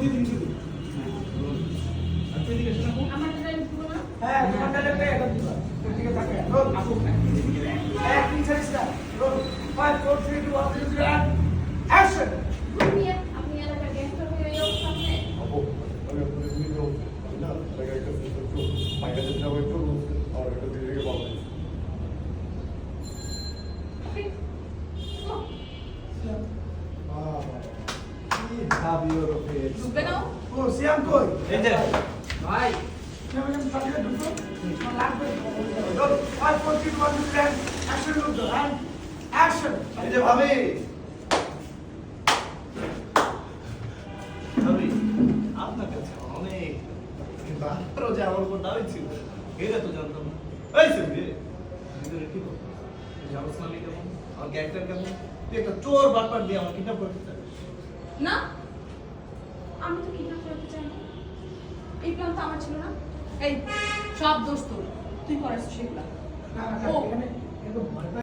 দিয়ে দিন শুধু। আচ্ছা এদিকে এসে রাখো। আমার ড্রাইভ পুরো না? হ্যাঁ তোমার ডায়লগটা এখন দিবা। ঠিক আছে থাকে রোল আসুক না। এক তিন চার স্টার রোল 5 4 3 2 1 0 0 অ্যাকশন। আপনি এলাকার গ্যাংস্টার হয়ে এই অবস্থা আপনি? আপু আমি আপনাদের নিতে হচ্ছে আমি না তাকে একটা একটু বাইরে যাবো একটু আর একটা দিয়ে রেখে পাবো কি ভাবিও রফে ঢুকবে না? ও সিয়াম কই এই যে ভাই সিয়াম এখানে সাথে ঢুকো তোমার লাগবে রোল 5 4 3 2 1 0 অ্যাকশন লুক দাও এন্ড অ্যাকশন। এই যে ভাবি ভাবি আপনার কাছে অনেক কিন্তু আপনারও যে আমার উপর দাবি ছিল এটা তো জানতাম না। এই সেমরি ভিতরে কি করতে জানোস না আমি কেমন আমার ক্যারেক্টার কেমন তুই একটা চোর বাটপার দিয়ে আমার কিডন্যাপ করতে চাস না, আমি তো কিডন্যাপ করতে চাই না। এই প্ল্যান তো আমার ছিল না। এই সব দোষ তোর, তুই করাস সেগুলা। না না ও। এখানে একদম ভয়